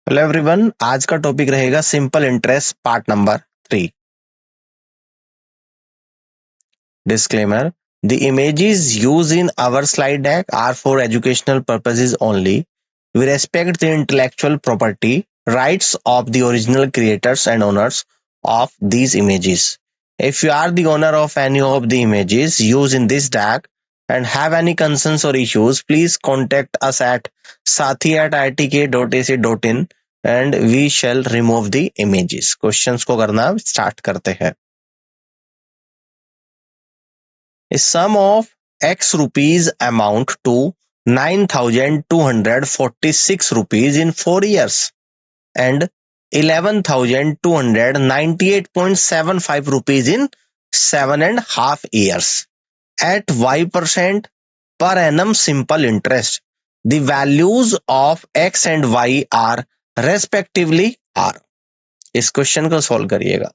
Hello everyone, आज का topic रहेगा simple interest part number 3। Disclaimer: The images used in our slide deck are for educational purposes only. We respect the intellectual property rights of the original creators and owners of these images. If you are the owner of any of the images used in this deck and have any concerns or issues, please contact us at sathi@irtk.ac.in and we shall remove the images. Questions को करना start करते हैं. A sum of X rupees amount to 9,246 rupees in 4 years and 11,298.75 rupees in 7.5 years at Y% per annum simple interest. The values of X and Y are respectively R. इस question को solve करिएगा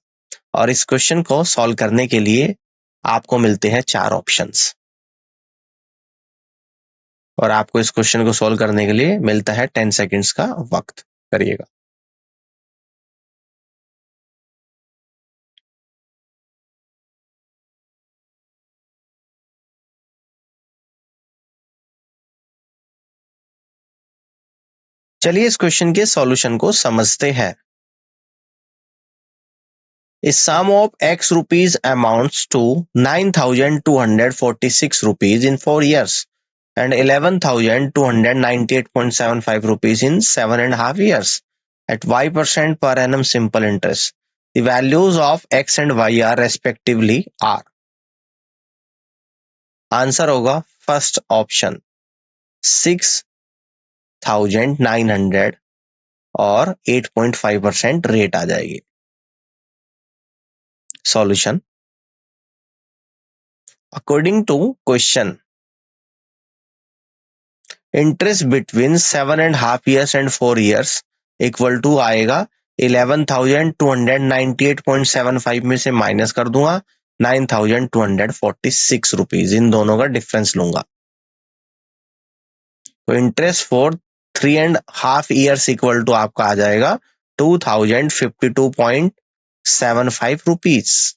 और इस question को solve करने के लिए आपको मिलते हैं 4 ऑप्शंस और आपको इस क्वेश्चन को सॉल्व करने के लिए मिलता है 10 सेकंड्स का वक्त. करिएगा. चलिए इस क्वेश्चन के सॉल्यूशन को समझते हैं. A sum of X rupees amounts to 9,246 rupees in 4 years and 11,298.75 rupees in 7.5 years at Y% per annum simple interest. The values of X and Y are respectively R. Answer होगा first option 6,900 और 8.5% rate आ जाएगी. Solution: according to question, interest between 7.5 years and 4 years equal to आएगा 11,298.75 में से minus कर दूंगा 9,246 rupees. इन दोनों का डिफरेंस लूंगा तो interest for 3.5 years equal to आपका आ जाएगा 2,052.75 रुपीज.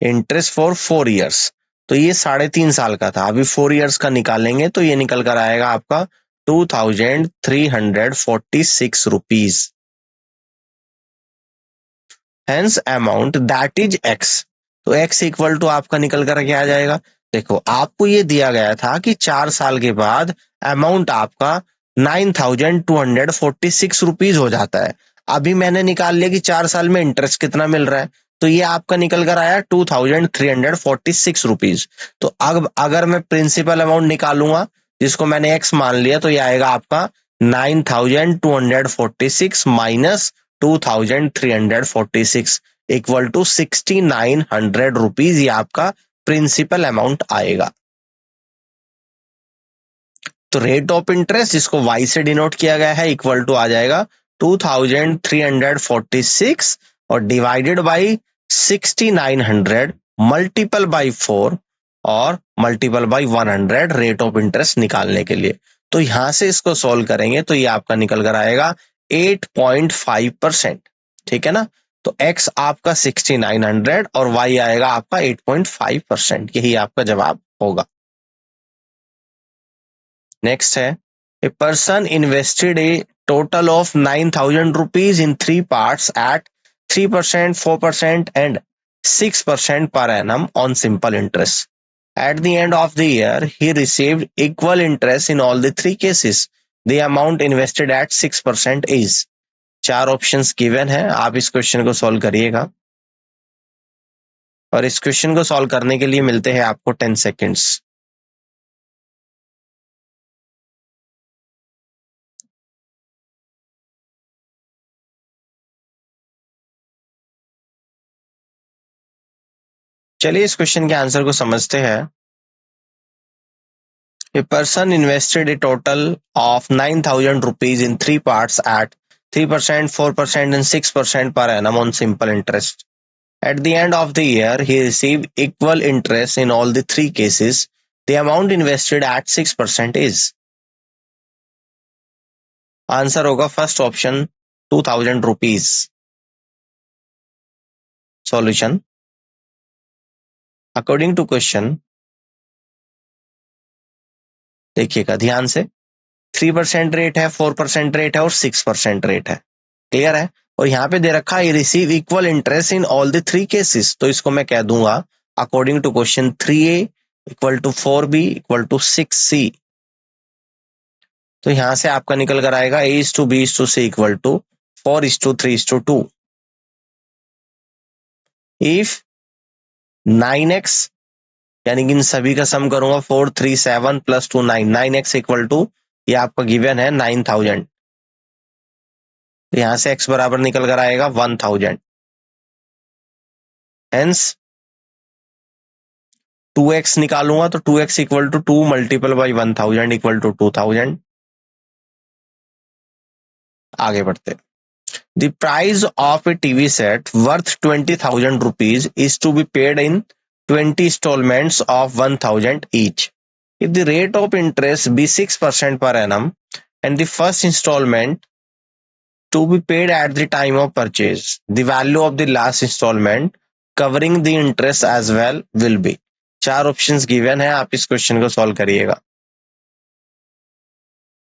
इंटरेस्ट फॉर 4 years तो ये 3.5 साल का था, अभी 4 years का निकालेंगे तो ये निकल कर आएगा आपका 2,346 rupees. Hence amount that is x. तो एक्स इक्वल टू आपका निकल कर क्या आ जाएगा. देखो आपको ये दिया गया था कि 4 साल के बाद अमाउंट आपका 9,246 रुपीज हो जाता है. अभी मैंने निकाल लिया कि 4 साल में इंटरेस्ट कितना मिल रहा है तो ये आपका निकल कर आया 2,346 रुपीज. तो अब अगर मैं प्रिंसिपल अमाउंट निकालूंगा जिसको मैंने एक्स मान लिया तो ये आएगा आपका 9,246 माइनस 2,346 इक्वल टू 6,900 रुपीज. ये आपका प्रिंसिपल अमाउंट आएगा. तो रेट ऑफ इंटरेस्ट जिसको y से डिनोट किया गया है इक्वल टू आ जाएगा 2,346 और डिवाइडेड बाई 6,900 मल्टीपल बाई 4 और multiple by 100 rate of interest निकालने के लिए. तो यहां से इसको सोल्व करेंगे तो ये आपका निकल कर आएगा 8.5%. ठीक है ना. तो x आपका 6,900 और y आएगा आपका 8.5%. यही आपका जवाब होगा. नेक्स्ट है a person invested A total of 9,000 rupees in 3 parts at 3%, 4% and 6% per annum on simple interest. At the end of the year, he received equal interest in all the 3 cases. The amount invested at 6% is. 4 options given है. आप इस question को solve करिएगा और इस question को solve करने के लिए मिलते हैं आपको 10 सेकेंड्स. चलिए इस क्वेश्चन के आंसर को समझते हैं. A person invested a total of 9,000 rupees in 3 parts at 3%, 4% and 6% per annum on simple interest. At the end of the year, he received equal interest in all the 3 cases. The amount invested at 6% is. Answer होगा first option 2000 rupees. Solution, according to question, देखिएगा ध्यान से, 3% rate है, 4% rate है और 6% rate है। Clear है? और यहाँ पे दे रखा है receive equal interest in all the 3 cases, तो इसको मैं कह दूंगा according to question 3A equal to 4B equal to 6C। तो यहां से आपका निकल कर आएगा A/B/C equal to 4:3:2। If 9x, यानी कि इन सभी का सम करूंगा 4 3 7 प्लस 2 9, 9x इक्वल टू, ये आपका गिवन है 9000, तो यहां से x बराबर निकल कर आएगा 1000। हेंस 2x निकालूंगा तो 2x equal to 2 multiple by 1000 equal to 2000। आगे बढ़ते, the price of a TV set worth 20,000 rupees is to be paid in 20 installments of 1000 each. If the rate of interest be 6% per annum and the first installment to be paid at the time of purchase, the value of the last installment covering the interest as well will be. 4 options given है, आप इस question को solve करिएगा।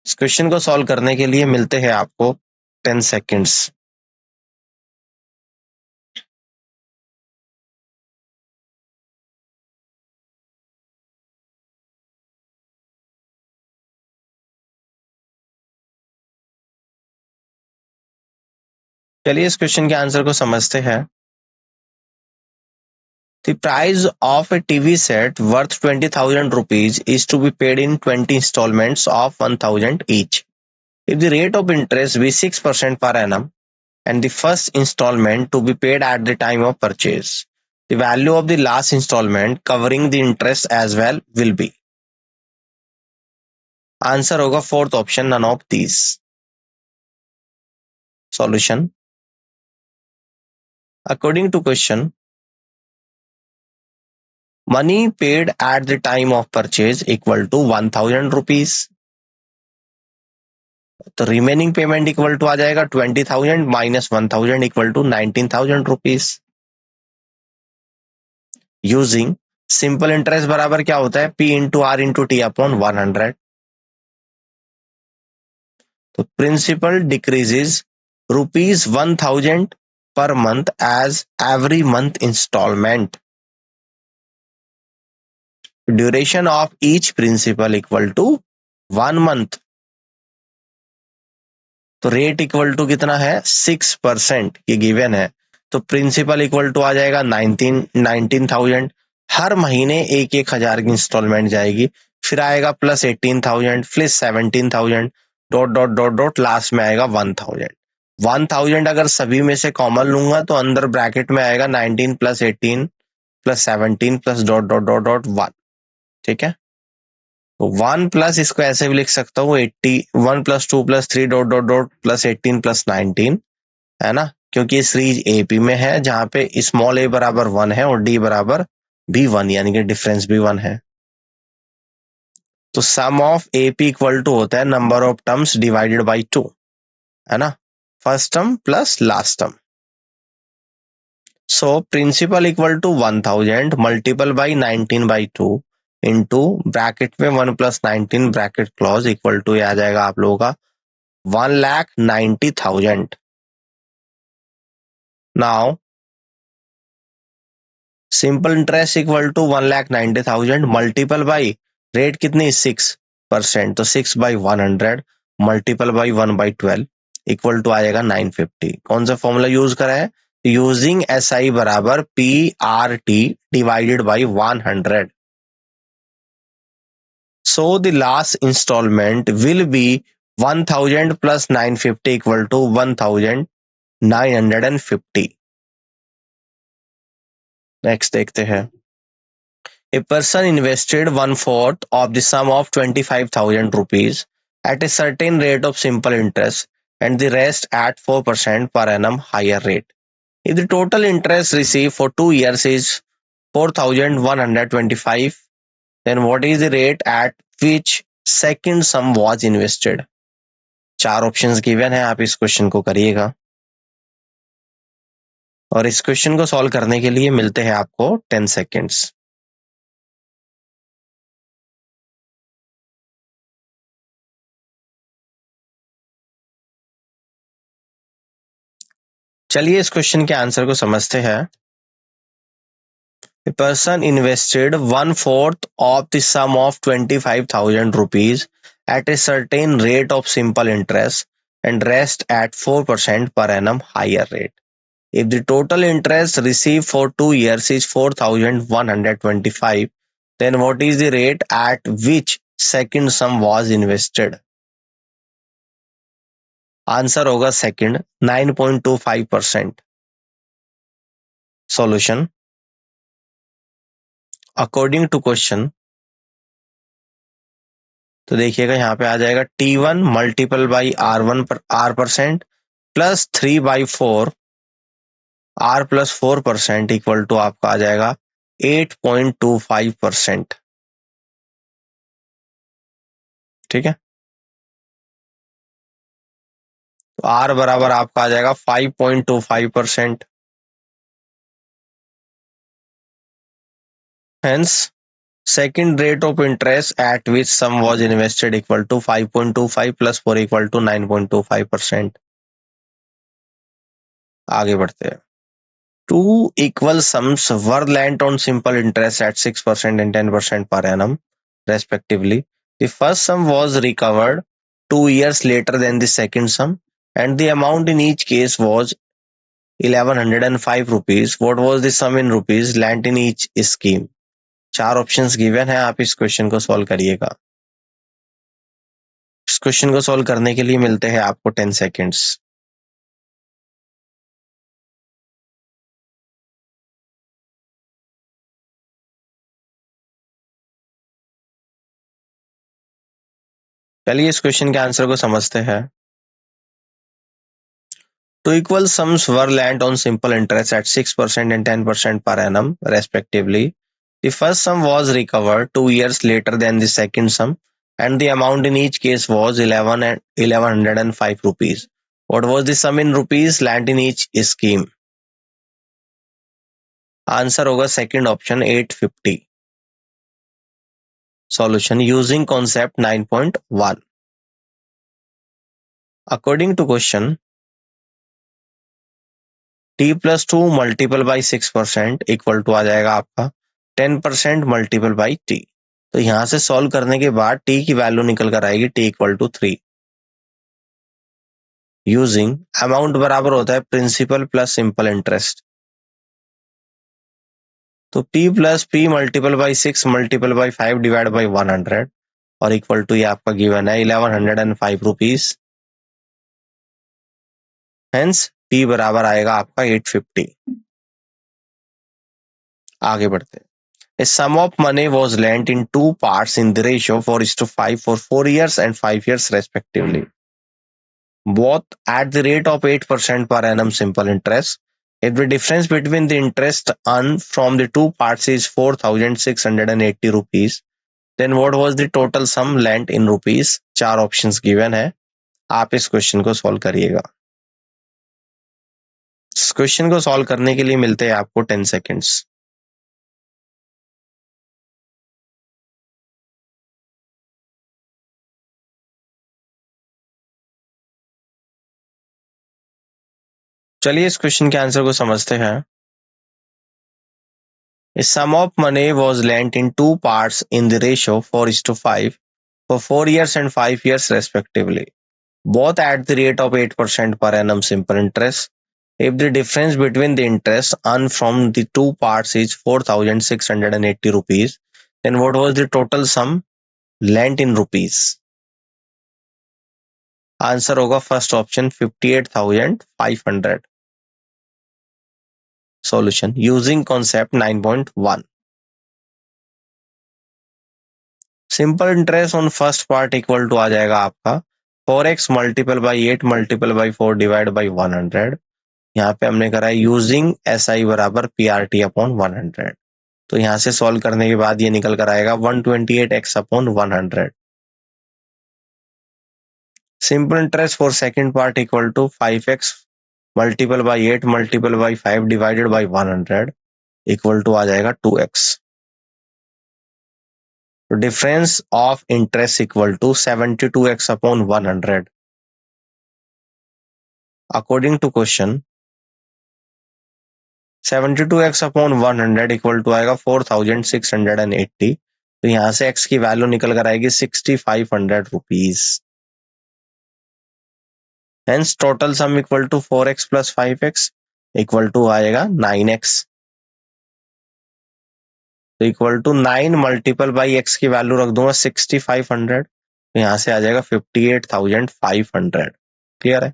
इस question को solve करने के लिए मिलते हैं आपको 10 सेकेंड्स। चलिए इस क्वेश्चन के आंसर को समझते हैं। The price of a TV set worth 20,000 rupees is to be paid in 20 installments of 1,000 each. If the rate of interest be 6% per annum and the first installment to be paid at the time of purchase, the value of the last installment covering the interest as well will be. Answer होगा fourth option, none of these. Solution, according to question, money paid at the time of purchase equal to 1,000 rupees. तो remaining payment equal to आ जाएगा 20,000 minus 1,000 equal to 19,000 rupees. Using simple interest बराबर क्या होता है, P into R into T upon 100। तो principal decreases ₹1,000 per month as every month installment. Duration of each principal equal to 1 month. तो rate equal to कितना है 6%, ये given है। तो प्रिंसिपल इक्वल टू आ जाएगा 19,000। हर महीने 1,000 की इंस्टॉलमेंट जाएगी, फिर आएगा plus 18,000 plus 17,000 dot dot dot dot last में आएगा 1,000। 1,000 अगर सभी में से कॉमन लूंगा तो अंदर ब्रैकेट में आएगा 19 plus 18 plus 17 plus dot dot dot dot 1। ठीक है, तो 1 प्लस इसको ऐसे भी लिख सकता हूँ 1 plus 2 plus 3 dot dot dot plus 18 plus 19, है ना, क्योंकि ये सीरीज एपी में है जहां पे स्मॉल ए बराबर 1 है और डी बराबर भी 1, यानी कि डिफरेंस भी 1 है। तो sum of AP equal to होता है number of terms divided by 2, है ना, first term plus last term. So principal equal to 1,000 multiple by 19/2 into bracket में 1 plus 19 bracket close equal to आ जाएगा आप लोगों का 1,90,000। Now simple interest equal to 1,90,000 multiple by rate कितनी 6%, तो 6/100 मल्टीपल बाई 1/12 इक्वल टू आएगा 950। कौन सा फॉर्मूला यूज करा है, यूजिंग SI बराबर PRT divided by 100। So the last installment will be 1,000 plus 950 equal to 1,950। Next देखते हैं। A person invested 1/4 of the sum of 25,000 rupees at a certain rate of simple interest and the rest at 4% per annum higher rate. If the total interest received for 2 years is 4,125, then what is the rate at which second sum was invested? 4 options given है, आप इस question को करिएगा और इस question को solve करने के लिए मिलते हैं आपको 10 सेकेंड्स। चलिए इस क्वेश्चन के आंसर को समझते हैं। A person invested 1/4 of the sum of 25,000 rupees at a certain rate of simple interest and rest at 4% per annum higher rate. If the total interest received for 2 years is 4,125, then what is the rate at which second sum was invested? Answer होगा second 9.25%। Solution according to question, तो देखिएगा यहाँ पे आ जाएगा T1 multiple by R1 पर R% plus 3/4 R plus 4% equal to आपका आ जाएगा 8.25%। ठीक है, तो R बराबर आपका आ जाएगा 5.25%। Hence second rate of interest at which sum was invested equal to 5.25 plus 4 equal to 9.25%। आगे बढ़ते हैं। Two equal sums were lent on simple interest at 6% and 10% per annum, respectively. The first sum was recovered 2 years later than the second sum, and the amount in each case was 1105 rupees. What was the sum in rupees lent in each scheme? 4 options given है, आप इस question को solve करिएगा। इस question को solve करने के लिए मिलते हैं आपको 10 सेकेंड्स। चलिए इस क्वेश्चन के आंसर को समझते हैं। Two equal sums were lent on simple interest at 6% and 10% per annum, respectively. The first sum was recovered 2 years later than the second sum, and the amount in each case was 1105 rupees. What was the sum in rupees lent in each scheme? Answer होगा second option 850। Solution using concept 9.1। According to question, T plus 2 multiple by 6% equal to आ जाएगा आपका 10% multiple by T। तो यहां से solve करने के बाद T की वैल्यू निकल कर आएगी T equal to 3। Using amount बराबर होता है प्रिंसिपल प्लस सिंपल इंटरेस्ट, तो P plus P multiple by 6 multiple by 5 divide by 100 और इक्वल टू ये आपका गिवन है 1105 रुपीज। हेंस P बराबर आएगा आपका 850। आगे बढ़ते हैं। A sum of money was lent in two parts in the ratio 4:5 for 4 years and 5 years respectively, both at the rate of 8% per annum simple interest. If the difference between the interest earned from the two parts is 4,680 rupees, then what was the total sum lent in rupees? 4 options given है, आप इस question को solve करिएगा। इस question को solve करने के लिए मिलते हैं आपको 10 सेकेंड्स। चलिए इस क्वेश्चन के आंसर को समझते हैं। A sum of money was lent in two parts in the ratio 4:5 for 4 years and 5 years respectively, both at the rate of 8% per annum simple interest. If the difference between the interest earned from the two parts is 4,680 rupees, then what was the total sum lent in rupees? Answer होगा first option 58,500। Solution using concept 9.1। Simple interest on first part equal to आ जाएगा आपका 4x multiple by 8 multiple by 4 divide by 100। यहाँ पे हमने करा है using SI बराबर PRT अपॉन 100। तो यहाँ से सॉल्व करने के बाद ये निकल कर आएगा 128x upon 100। Simple interest for second part equal to 5x multiple by 8 multiple by 5 divided by 100 equal to आ जाएगा 2x. तो difference of interest equal to 72x upon 100. According to question, 72x upon 100 equal to आएगा 4680. तो यहां से x की value निकल कर आएगी 6500 rupees. Hence total sum equal to 4x plus 5x equal to आएगा 9x. तो equal to 9 multiple by x की वैल्यू रख दूंगा 6500. तो यहां से आ जाएगा 58,500. क्लियर है?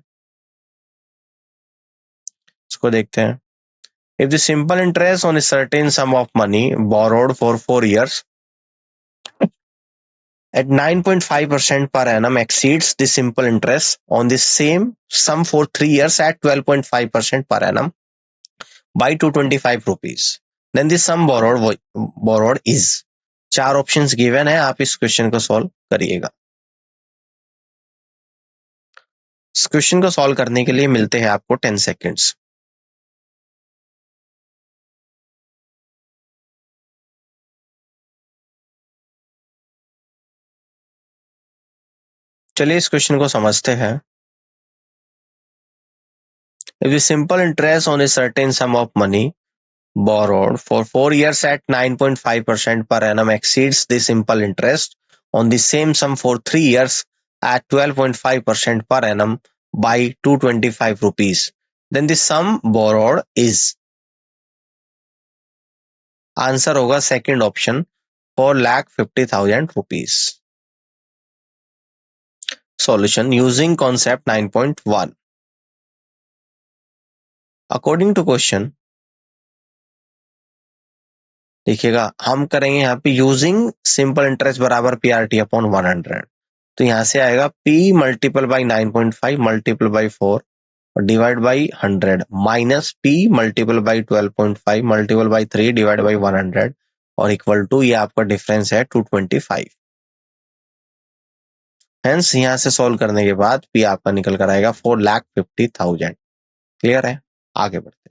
इसको देखते हैं. If the simple interest on a certain sum of money borrowed for 4 years at 9.5% per annum exceeds the simple interest on the same sum for 3 years at 12.5% per annum by 225 rupees, then the sum borrowed is. 4 options given है, आप इस question को solve करिएगा. इस question को solve करने के लिए मिलते हैं आपको 10 सेकेंड्स. चलिए इस क्वेश्चन को समझते हैं. If the simple interest on a certain sum of money borrowed for 4 years at 9.5% per annum exceeds the simple interest on the same sum for 3 years at 12.5% per annum by 225 rupees, then the sum borrowed is. Answer होगा second option 4,50,000 rupees. Solution using concept 9.1. According to question, देखिएगा हम करेंगे यहाँ पे using simple interest बराबर PRT upon 100. तो यहाँ से आएगा P multiple by 9.5 multiple by 4 और divide by 100 minus P multiple by 12.5 multiple by 3 divide by 100 और इक्वल टू ये आपका डिफरेंस है 225. हेंस यहाँ से सॉल्व करने के बाद P आपका निकल कर आएगा 4,50,000. क्लियर है? आगे बढ़ते.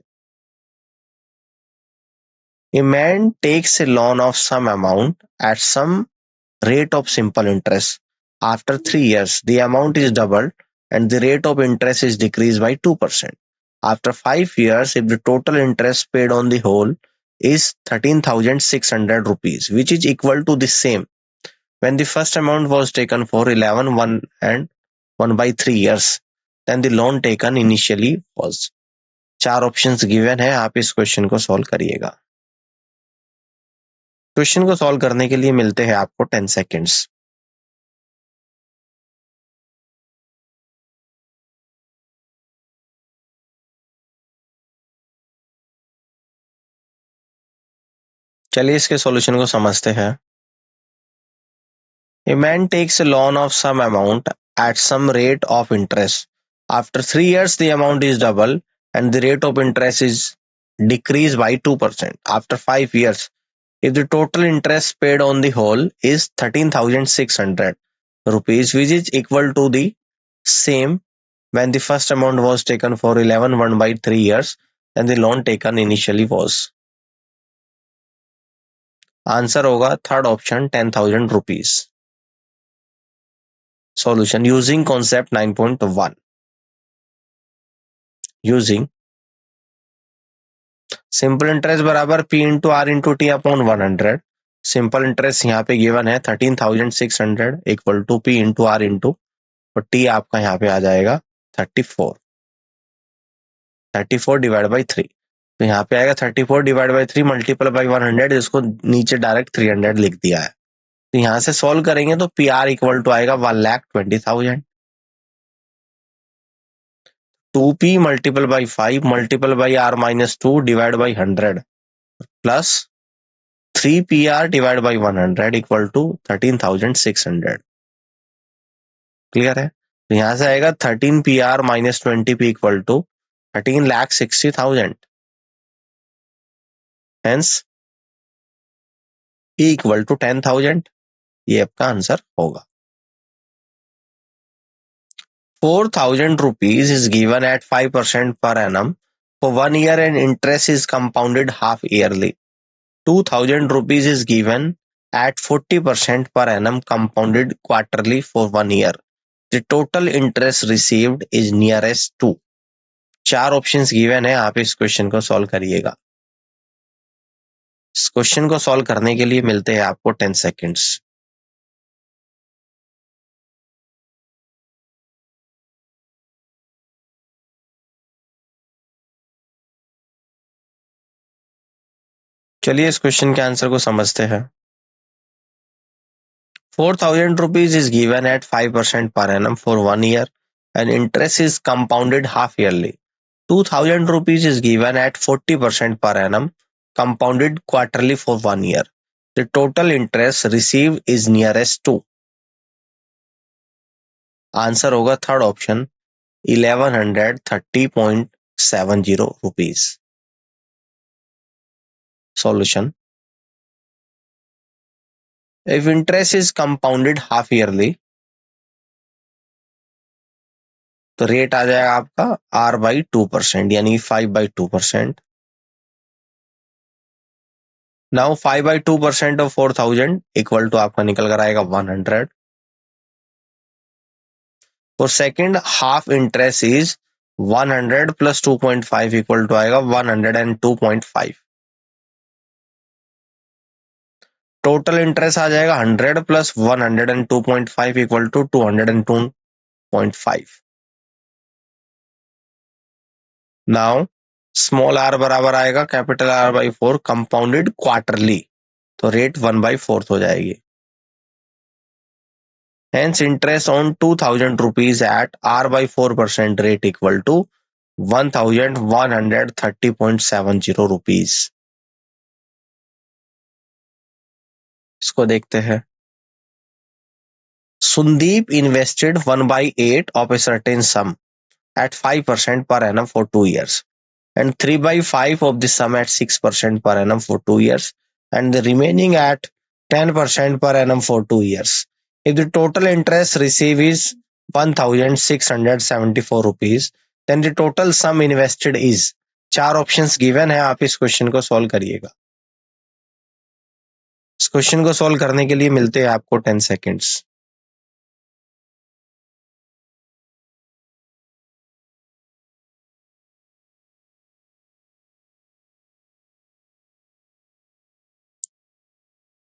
A man takes a loan of some amount at some rate of simple interest. After 3 years, the amount is doubled and the rate of interest is decreased by 2%. After 5 years, if the total interest paid on the whole is 13,600 rupees, which is equal to the same when the first amount was taken for 11 1 and 1 by 3 years, then the loan taken initially was. 4 options given है, आप इस question को solve करिएगा. Question को solve करने के लिए मिलते हैं आपको 10 सेकेंड्स. चलिए इसके सॉल्यूशन को समझते हैं. A man takes a loan of some amount at some rate of interest. After 3 years, the amount is double and the rate of interest is decreased by 2%. After 5 years, if the total interest paid on the whole is 13,600 rupees, which is equal to the same when the first amount was taken for 11 1 by 3 years, then the loan taken initially was. Answer होगा third option 10,000 rupees. Solution using concept 9.1. Using simple interest बराबर P into R into T upon 100. Simple interest यहाँ पे given है 13,600 equal to P into R into और T आपका यहाँ पे आ जाएगा 34 डिवाइड बाई 3. तो यहाँ पे आएगा 34 डिवाइड बाई 3 मल्टीपल बाई 100, जिसको नीचे डायरेक्ट 300 लिख दिया है. तो यहाँ से सॉल्व करेंगे तो PR इक्वल टू आएगा 1,20,000. 2P multiple by 5 multiple by R minus 2 divide by 100 plus 3PR divide by 100 equal to 13,600. Clear है? तो यहां से आएगा 13PR minus 20P equal to 13,60,000. Hence P equal to 10,000. ये आपका आंसर होगा. 4,000 rupees is given at 5% per annum for 1 year and interest is compounded half yearly. 2,000 rupees is given at 40% per annum compounded quarterly for 1 year. The total interest received is nearest to. 4 options given है, आप इस question को solve करिएगा। इस question को solve करने के लिए मिलते हैं आपको 10 सेकेंड्स। चलिए इस क्वेश्चन के आंसर को समझते हैं। 4,000 rupees is given at 5% per annum for 1 year and interest is compounded half yearly. 2,000 rupees is given at 40% per annum compounded quarterly for 1 year. The total interest received is nearest to. Answer होगा third option 1130.70 rupees. Solution. If interest is compounded half yearly, तो rate आ जाएगा आपका R/2% यानी 5/2%. Now 5/2% of 4,000 equal to आपका निकल कर आएगा 100. For second half interest is 100 plus 2.5 equal to आएगा 102.5. टोटल इंटरेस्ट आ जाएगा 100 plus 102.5 equal to 202.5. Now small R बराबर आएगा कैपिटल R/4 कंपाउंडेड क्वार्टरली, तो रेट 1/4 हो जाएगी. Hence interest on 2,000 rupees at R/4% rate equal to 1,130.70 rupees. इसको देखते हैं. Sundeep invested 1/8 of a certain sum at 5% per annum for 2 years and 3/5 of the sum at 6% per annum for 2 years and the remaining at 10% per annum for 2 years. If the total interest received is 1,674 rupees, then the total sum invested is. 4 options given है, आप इस question को solve करिएगा. इस question को solve करने के लिए मिलते हैं आपको 10 सेकेंड्स.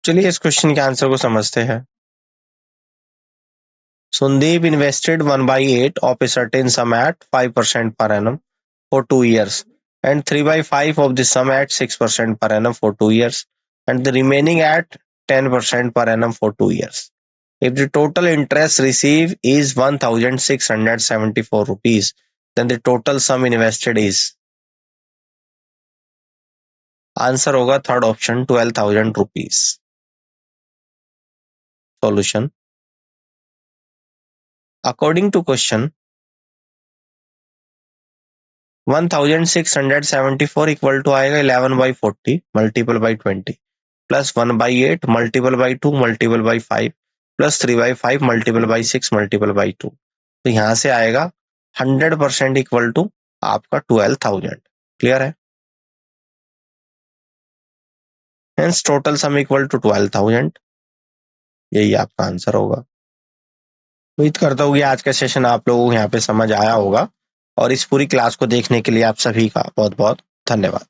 चलिए इस क्वेश्चन के आंसर को समझते हैं. Sundeep invested 1/8 of a certain sum at 5% per annum for 2 years and 3/5 of the sum at 6% per annum for 2 years and the remaining at 10% per annum for 2 years. If the total interest received is 1,674 rupees, then the total sum invested is. Answer होगा third option 12,000 rupees. Solution. According to question, 1,674 equal to आएगा 11/40 multiple by 20 plus 1/8 multiple by 2 multiple by 5 plus 3/5 multiple by 6 multiple by 2. तो यहां से आएगा 100% equal to आपका 12,000. Clear है? Hence total sum equal to 12,000. यही आपका आंसर होगा. उम्मीद करता हूँ कि आज का सेशन आप लोगों को यहाँ पे समझ आया होगा और इस पूरी क्लास को देखने के लिए आप सभी का बहुत बहुत धन्यवाद.